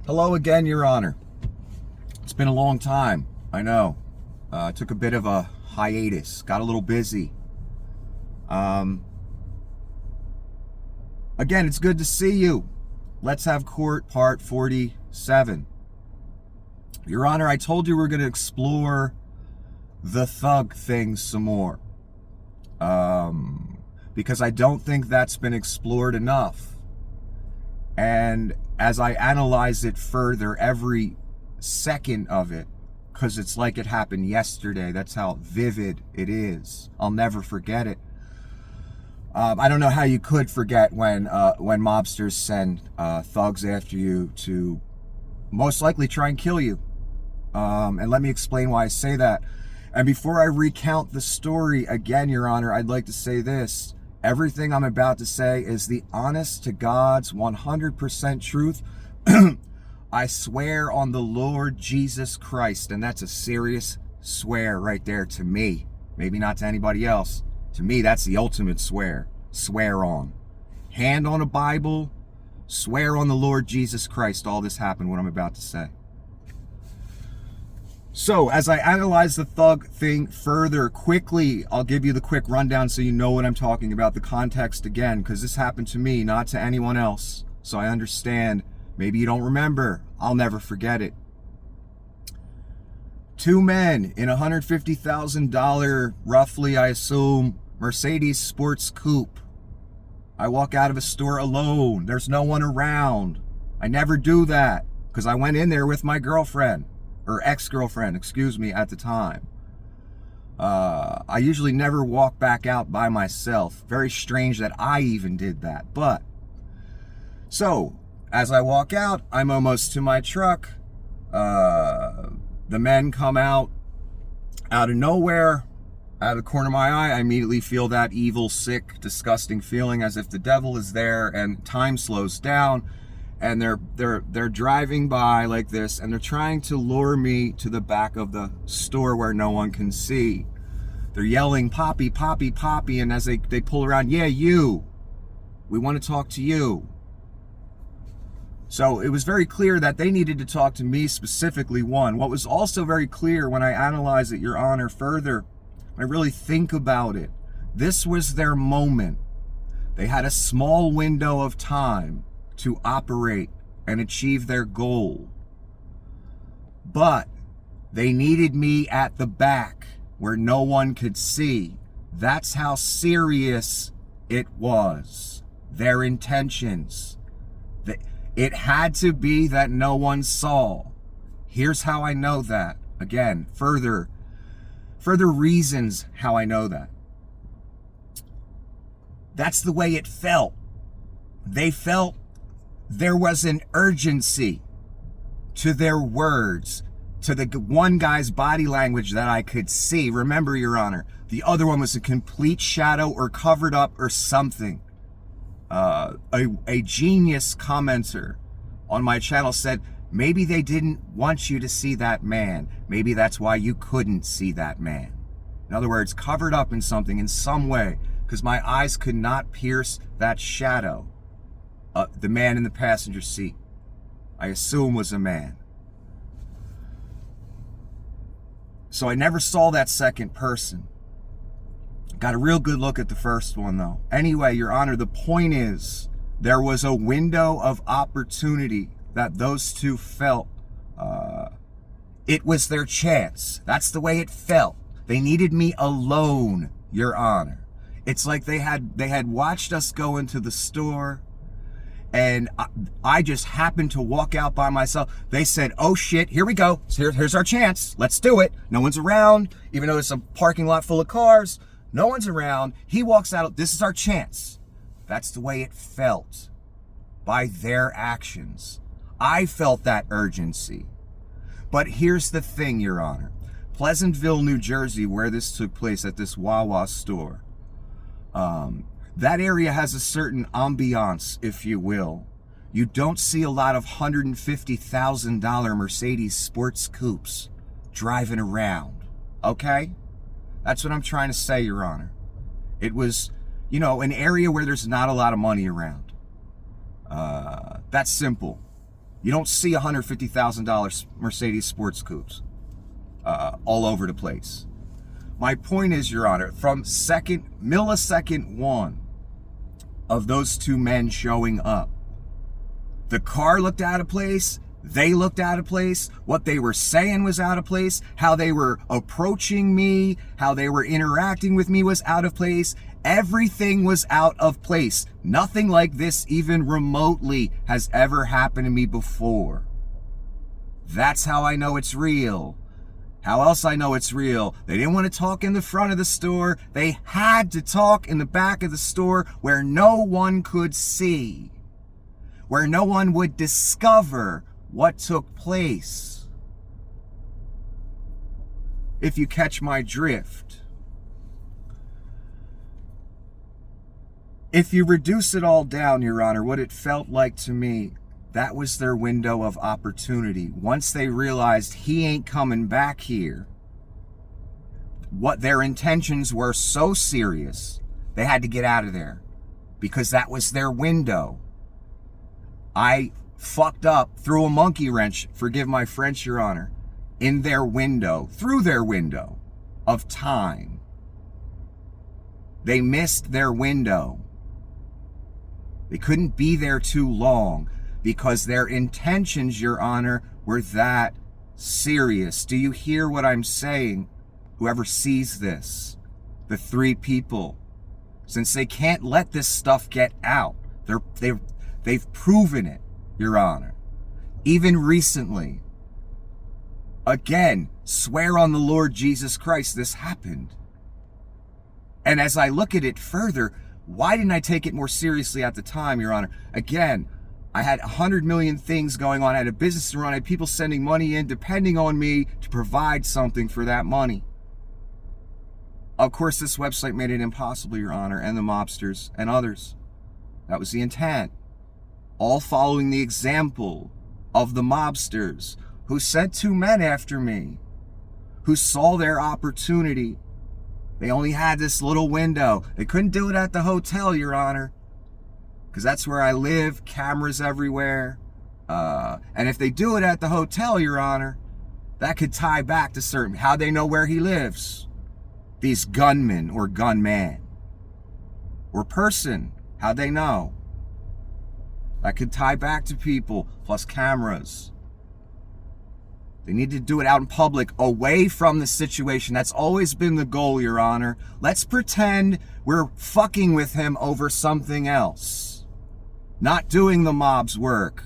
Hello again, Your Honor. It's been a long time, I know. Took a bit of a hiatus, got a little busy. Again, it's good to see you. Let's have court part 47. Your Honor, I told you we're going to explore the thug thing some more. Because I don't think that's been explored enough. And as I analyze it further, every second of it, because it's like it happened yesterday, that's how vivid it is. I'll never forget it. I don't know how you could forget when mobsters send thugs after you to most likely try and kill you. And let me explain why I say that. And before I recount the story again, Your Honor, I'd like to say this. Everything I'm about to say is the honest to God's 100% truth. I swear on the Lord Jesus Christ, and that's a serious swear right there to me. Maybe not to anybody else. To me, that's the ultimate swear. Swear on. Hand on a Bible, swear on the Lord Jesus Christ. All this happened, what I'm about to say. So, as I analyze the thug thing further, quickly, I'll give you the quick rundown so you know what I'm talking about, the context again, because this happened to me, not to anyone else. So I understand. Maybe you don't remember. I'll never forget it. Two men in a $150,000, roughly, I assume, Mercedes sports coupe. I walk out of a store alone. There's no one around. I never do that, because I went in there with my girlfriend. Or ex-girlfriend, excuse me, at the time. I usually never walk back out by myself. Very strange that I even did that. But, so, as I walk out, I'm almost to my truck. The men come out of nowhere, out of the corner of my eye. I immediately feel that evil, sick, disgusting feeling as if the devil is there, and time slows down. And they're driving by like this, and they're trying to lure me to the back of the store where no one can see. They're yelling, "Poppy, Poppy, Poppy," and as they pull around, "Yeah, you. We want to talk to you." So it was very clear that they needed to talk to me specifically, one. What was also very clear when I analyze it, Your Honor, further, when I really think about it, this was their moment. They had a small window of time to operate and achieve their goal. But they needed me at the back where no one could see. That's how serious it was. Their intentions. It had to be that no one saw. Here's how I know that. Again, further reasons how I know that. That's the way it felt. They felt there was an urgency to their words, to the one guy's body language that I could see. Remember, Your Honor, the other one was a complete shadow or covered up or something. A genius commenter on my channel said, maybe they didn't want you to see that man. Maybe that's why you couldn't see that man. In other words, covered up in something in some way, because my eyes could not pierce that shadow. The man in the passenger seat, I assume, was a man. So I never saw that second person. Got a real good look at the first one, though. Anyway, Your Honor, the point is, there was a window of opportunity that those two felt. It was their chance. That's the way it felt. They needed me alone, Your Honor. It's like they had watched us go into the store, and I just happened to walk out by myself. They said, "Oh shit, here we go. Here's our chance. Let's do it." No one's around, even though it's a parking lot full of cars. No one's around. He walks out. This is our chance. That's the way it felt by their actions. I felt that urgency. But here's the thing, Your Honor. Pleasantville, New Jersey, where this took place at this Wawa store, that area has a certain ambiance, if you will. You don't see a lot of $150,000 Mercedes sports coupes driving around, okay? That's what I'm trying to say, Your Honor. It was, an area where there's not a lot of money around. That's simple. You don't see $150,000 Mercedes sports coupes all over the place. My point is, Your Honor, from millisecond one of those two men showing up, the car looked out of place. They looked out of place. What they were saying was out of place. How they were approaching me, how they were interacting with me was out of place. Everything was out of place. Nothing like this even remotely has ever happened to me before. That's how I know it's real. How else I know it's real? They didn't want to talk in the front of the store. They had to talk in the back of the store where no one could see, where no one would discover what took place. If you catch my drift. If you reduce it all down, Your Honor, what it felt like to me, that was their window of opportunity. Once they realized he ain't coming back here, what their intentions were so serious, they had to get out of there because that was their window. I fucked up, threw a monkey wrench, forgive my French, Your Honor, in their window, through their window of time. They missed their window. They couldn't be there too long because their intentions, Your Honor, were that serious. Do you hear what I'm saying? Whoever sees this, the three people, since they can't let this stuff get out, they've proven it, Your Honor. Even recently, again, swear on the Lord Jesus Christ this happened. And as I look at it further, why didn't I take it more seriously at the time, Your Honor? Again, I had 100 million things going on. I had a business to run. I had people sending money in, depending on me to provide something for that money. Of course, this website made it impossible, Your Honor, and the mobsters and others. That was the intent. All following the example of the mobsters who sent two men after me, who saw their opportunity. They only had this little window. They couldn't do it at the hotel, Your Honor, because that's where I live, cameras everywhere. And if they do it at the hotel, Your Honor, that could tie back to certain, how they know where he lives. These gunmen or gunman or person, how they know. That could tie back to people, plus cameras. They need to do it out in public, away from the situation. That's always been the goal, Your Honor. Let's pretend we're fucking with him over something else. Not doing the mob's work.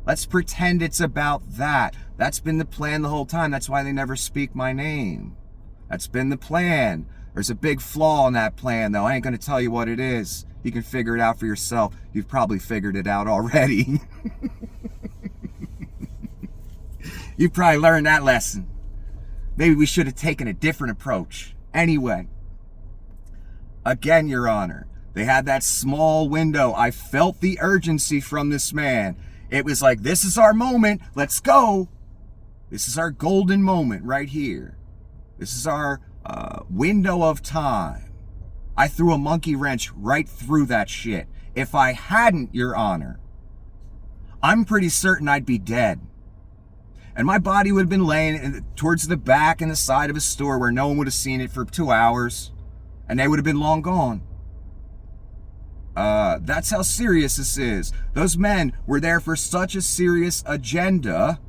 Let's pretend it's about that. That's been the plan the whole time. That's why they never speak my name. That's been the plan. There's a big flaw in that plan, though. I ain't going to tell you what it is. You can figure it out for yourself. You've probably figured it out already. You probably learned that lesson. Maybe we should have taken a different approach. Anyway, again, Your Honor, they had that small window. I felt the urgency from this man. It was like, this is our moment. Let's go. This is our golden moment right here. This is our window of time. I threw a monkey wrench right through that shit. If I hadn't, Your Honor, I'm pretty certain I'd be dead. And my body would have been laying towards the back and the side of a store where no one would have seen it for 2 hours. And they would have been long gone. That's how serious this is. Those men were there for such a serious agenda.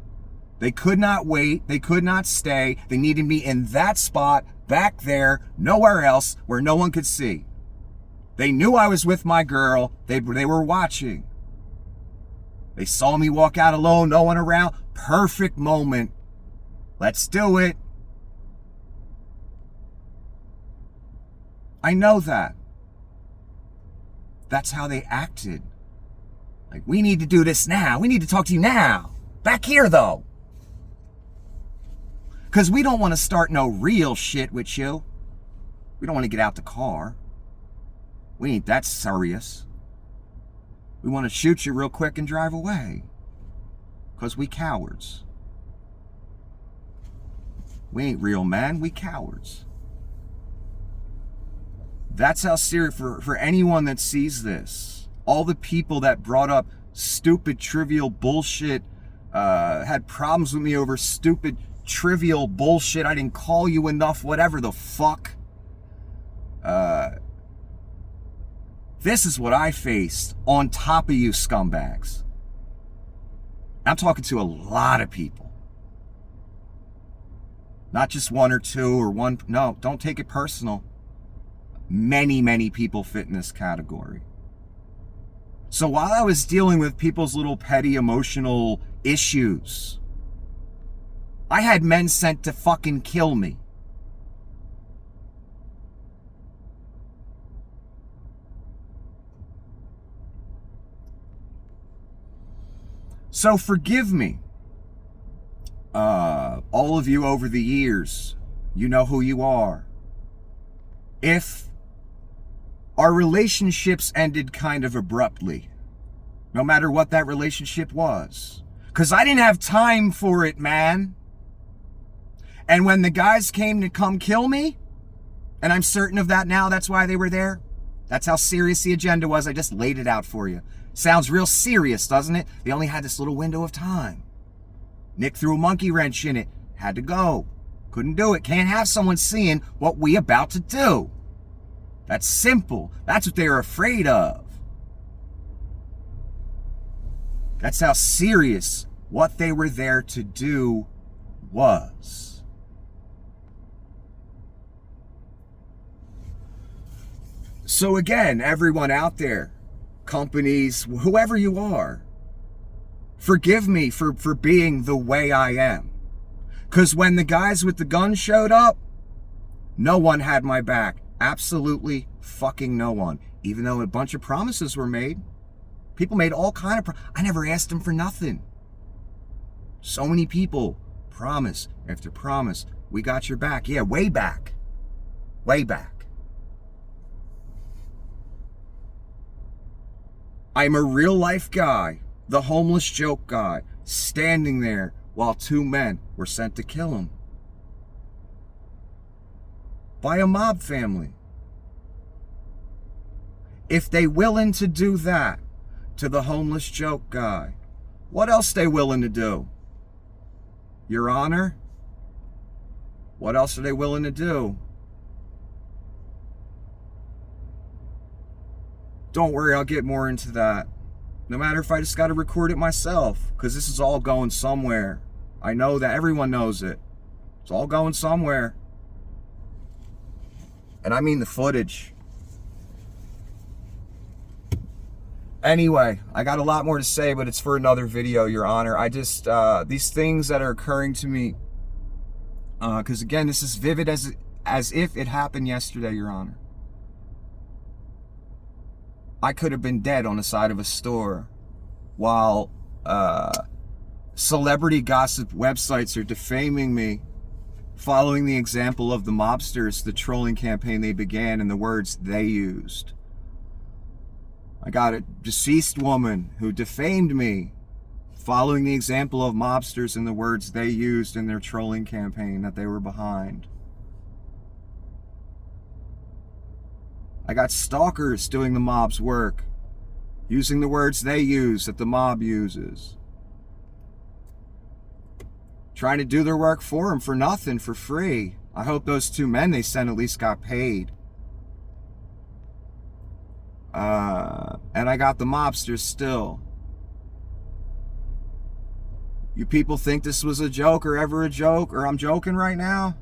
They could not wait. They could not stay. They needed me in that spot, back there, nowhere else, where no one could see. They knew I was with my girl. They were watching. They saw me walk out alone, no one around. Perfect moment. Let's do it. I know that. That's how they acted. Like, we need to do this now. We need to talk to you now. Back here, though. Because we don't want to start no real shit with you. We don't want to get out the car. We ain't that serious. We want to shoot you real quick and drive away. Because we cowards. We ain't real men, we cowards. That's how serious, for anyone that sees this, all the people that brought up stupid, trivial bullshit, had problems with me over stupid, trivial bullshit, I didn't call you enough, whatever the fuck. This is what I faced on top of you scumbags. I'm talking to a lot of people. Not just one or two or one. No, don't take it personal. Many, many people fit in this category. So while I was dealing with people's little petty emotional issues, I had men sent to fucking kill me. So forgive me. All of you over the years, you know who you are. If our relationships ended kind of abruptly, no matter what that relationship was, because I didn't have time for it, man. And when the guys came to come kill me, and I'm certain of that now, that's why they were there. That's how serious the agenda was. I just laid it out for you. Sounds real serious, doesn't it? They only had this little window of time. Nick threw a monkey wrench in it. Had to go. Couldn't do it. Can't have someone seeing what we about to do. That's simple. That's what they're afraid of. That's how serious what they were there to do was. So again, everyone out there, companies, whoever you are, forgive me for being the way I am. Because when the guys with the gun showed up, no one had my back. Absolutely fucking no one. Even though a bunch of promises were made. People made all kind of I never asked them for nothing. So many people, promise after promise, we got your back. Yeah, way back. Way back. I'm a real life guy, the homeless joke guy, standing there while two men were sent to kill him. By a mob family. If they willing to do that to the homeless joke guy, what else they willing to do? Your Honor? What else are they willing to do? Don't worry, I'll get more into that. No matter if I just got to record it myself, because this is all going somewhere. I know that everyone knows it. It's all going somewhere. And I mean the footage. Anyway, I got a lot more to say, but it's for another video, Your Honor. I just, these things that are occurring to me, because again, this is vivid as if it happened yesterday, Your Honor. I could have been dead on the side of a store while celebrity gossip websites are defaming me, following the example of the mobsters, the trolling campaign they began and the words they used. I got a deceased woman who defamed me, following the example of mobsters and the words they used in their trolling campaign that they were behind. I got stalkers doing the mob's work, using the words they use that the mob uses. Trying to do their work for them for nothing, for free. I hope those two men they sent at least got paid. And I got the mobsters still. You people think this was a joke or ever a joke, or I'm joking right now?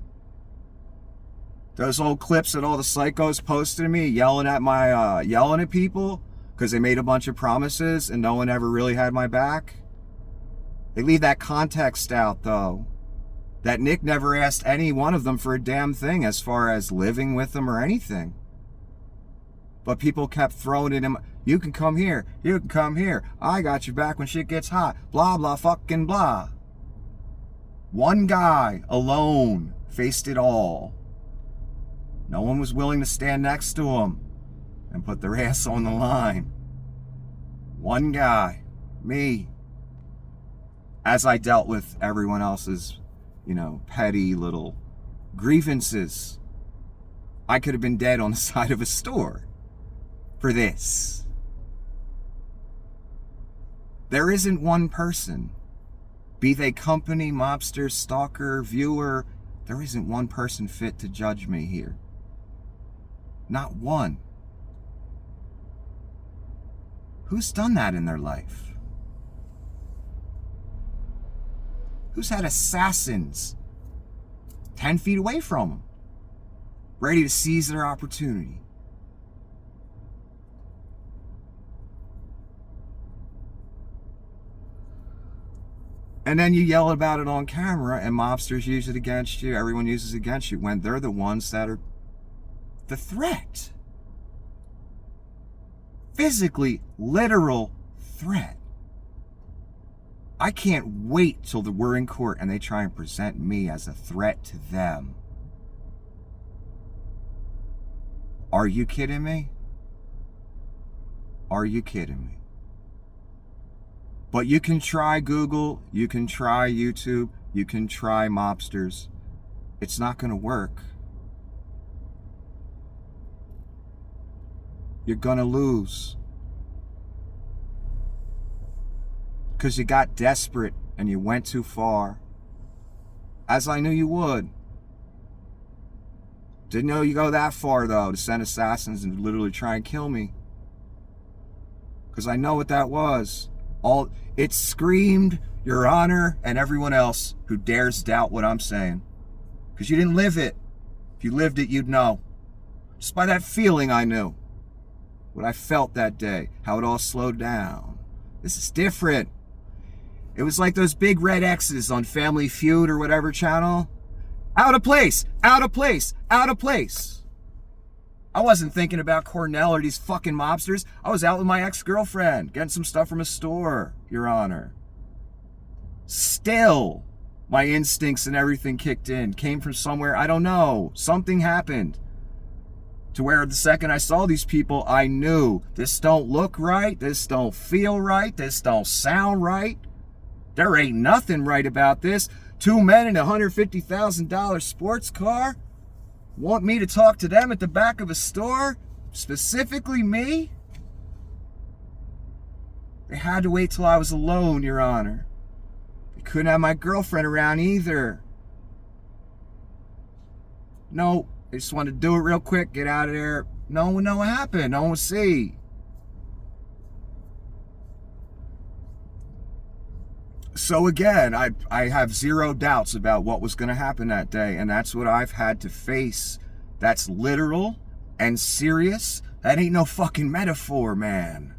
Those old clips that all the psychos posted to me yelling at people because they made a bunch of promises and no one ever really had my back. They leave that context out, though. That Nick never asked any one of them for a damn thing as far as living with them or anything. But people kept throwing it in. You can come here. You can come here. I got your back when shit gets hot. Blah, blah, fucking blah. One guy alone faced it all. No one was willing to stand next to him and put their ass on the line. One guy, me. As I dealt with everyone else's, petty little grievances. I could have been dead on the side of a store for this. There isn't one person, be they company, mobster, stalker, viewer, there isn't one person fit to judge me here. Not one. Who's done that in their life? Who's had assassins 10 feet away from them, ready to seize their opportunity? And then you yell about it on camera, and mobsters use it against you. Everyone uses it against you when they're the ones that are the threat. Physically, literal threat. I can't wait till we're in court and they try and present me as a threat to them. Are you kidding me? Are you kidding me? But you can try Google, you can try YouTube, you can try mobsters. It's not going to work. You're going to lose. Because you got desperate and you went too far. As I knew you would. Didn't know you go that far, though, to send assassins and literally try and kill me. Because I know what that was. It screamed, Your Honor, and everyone else who dares doubt what I'm saying. Because you didn't live it. If you lived it, you'd know. Just by that feeling, I knew. What I felt that day. How it all slowed down. This is different. It was like those big red X's on Family Feud or whatever channel. Out of place, out of place, out of place. I wasn't thinking about Cornell or these fucking mobsters. I was out with my ex-girlfriend, getting some stuff from a store, Your Honor. Still, my instincts and everything kicked in. Came from somewhere, I don't know. Something happened. To where the second I saw these people, I knew this don't look right, this don't feel right, this don't sound right. There ain't nothing right about this. 2 men in a $150,000 sports car want me to talk to them at the back of a store? Specifically me? They had to wait till I was alone, Your Honor. They couldn't have my girlfriend around either. No, they just wanted to do it real quick, get out of there. No one would know what happened. No one would see. So again, I have zero doubts about what was going to happen that day, and that's what I've had to face. That's literal and serious. That ain't no fucking metaphor, man.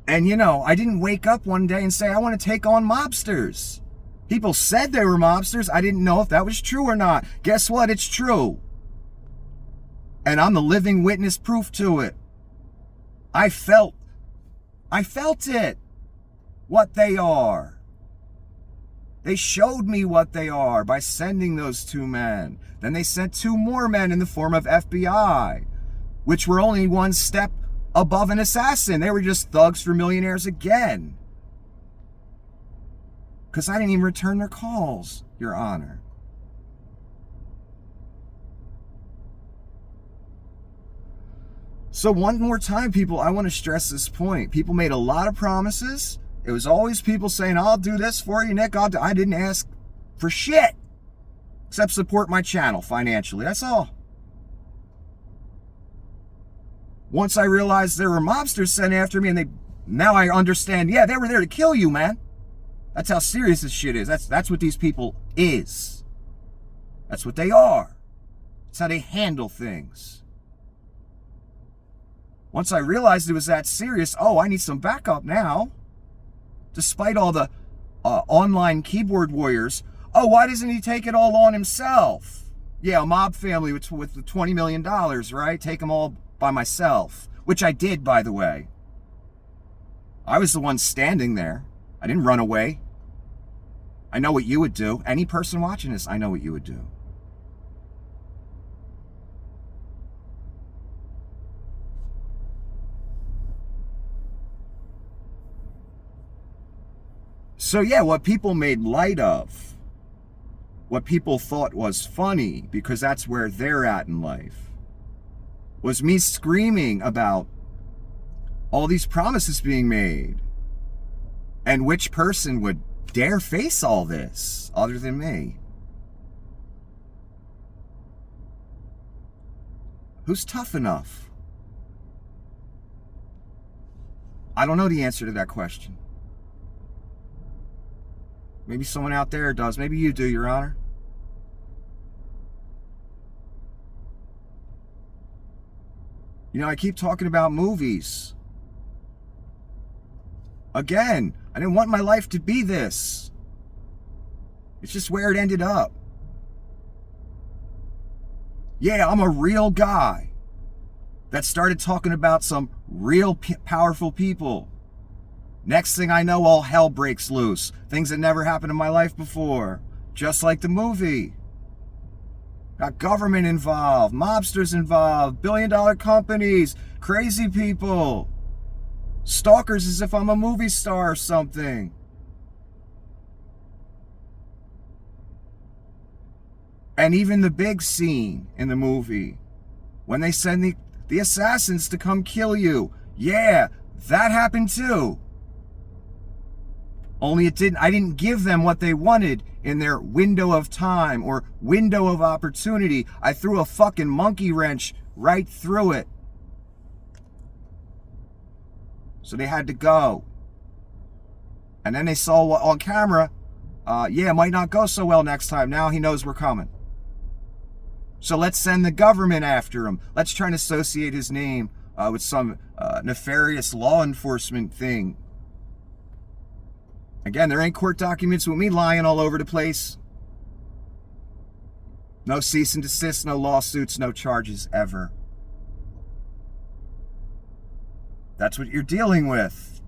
And you know, I didn't wake up one day and say, I want to take on mobsters. People said they were mobsters. I didn't know if that was true or not. Guess what? It's true. And I'm the living witness proof to it. I felt it. What they are. They showed me what they are by sending those 2 men. Then they sent 2 more men in the form of FBI, which were only one step above an assassin. They were just thugs for millionaires again. Because I didn't even return their calls, Your Honor. So one more time, people, I want to stress this point. People made a lot of promises. It was always people saying, I'll do this for you, Nick. I didn't ask for shit. Except support my channel financially. That's all. Once I realized there were mobsters sent after me, and now I understand, yeah, they were there to kill you, man. That's how serious this shit is. That's what these people is. That's what they are. That's how they handle things. Once I realized it was that serious, oh, I need some backup now. Despite all the online keyboard warriors, oh, why doesn't he take it all on himself? Yeah, a mob family with $20 million, right? Take them all by myself, which I did, by the way. I was the one standing there. I didn't run away. I know what you would do. Any person watching this, I know what you would do. So yeah, what people made light of, what people thought was funny, because that's where they're at in life, was me screaming about All these promises being made. And which person would dare face all this other than me? Who's tough enough? I don't know the answer to that question. Maybe someone out there does. Maybe you do, Your Honor. You know, I keep talking about movies. Again, I didn't want my life to be this. It's just where it ended up. Yeah, I'm a real guy that started talking about some real powerful people. Next thing I know, all hell breaks loose. Things that never happened in my life before. Just like the movie. Got government involved, mobsters involved, billion-dollar companies, crazy people. Stalkers as if I'm a movie star or something. And even the big scene in the movie, when they send the assassins to come kill you. Yeah, that happened too. Only I didn't give them what they wanted in their window of time or window of opportunity. I threw a fucking monkey wrench right through it. So they had to go. And then they saw on camera, yeah, it might not go so well next time. Now he knows we're coming. So let's send the government after him. Let's try and associate his name with some nefarious law enforcement thing. Again, there ain't court documents with me lying all over the place. No cease and desist, no lawsuits, no charges ever. That's what you're dealing with.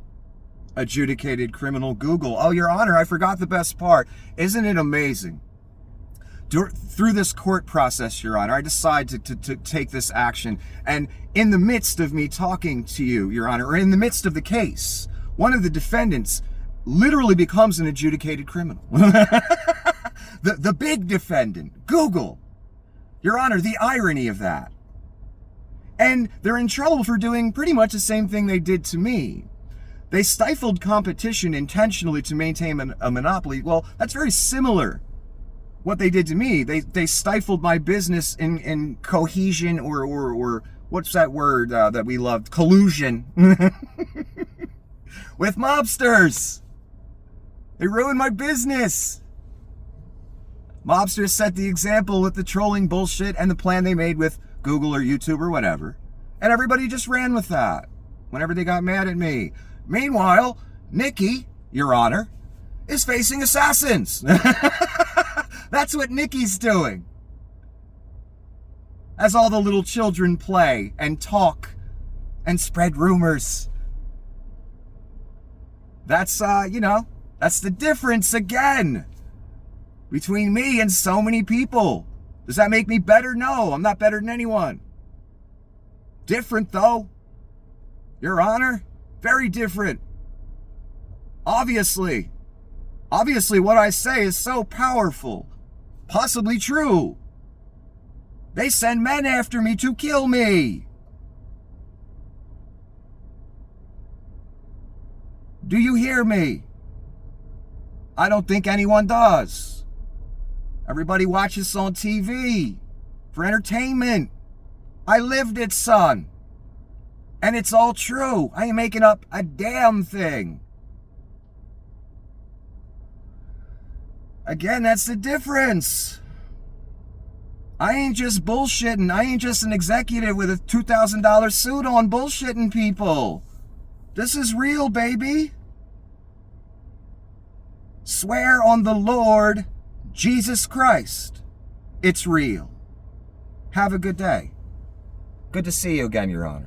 Adjudicated criminal Google. Oh, Your Honor, I forgot the best part. Isn't it amazing? Through this court process, Your Honor, I decide to take this action. And in the midst of me talking to you, Your Honor, or in the midst of the case, one of the defendants literally becomes an adjudicated criminal. the big defendant, Google. Your Honor, the irony of that. And they're in trouble for doing pretty much the same thing they did to me. They stifled competition intentionally to maintain a monopoly. Well, that's very similar. What they did to me, they stifled my business in cohesion or what's that word that we loved? Collusion. With mobsters. They ruined my business. Mobsters set the example with the trolling bullshit and the plan they made with Google or YouTube or whatever. And everybody just ran with that whenever they got mad at me. Meanwhile, Nikki, Your Honor, is facing assassins. That's what Nikki's doing. As all the little children play and talk and spread rumors. That's, that's the difference again between me and so many people. Does that make me better? No, I'm not better than anyone. Different though. Your Honor, very different. Obviously what I say is so powerful, possibly true. They send men after me to kill me. Do you hear me? I don't think anyone does. Everybody watches on TV for entertainment. I lived it, son. And it's all true. I ain't making up a damn thing. Again, that's the difference. I ain't just bullshitting. I ain't just an executive with a $2,000 suit on bullshitting people. This is real, baby. Swear on the Lord Jesus Christ. It's real. Have a good day. Good to see you again, Your Honor.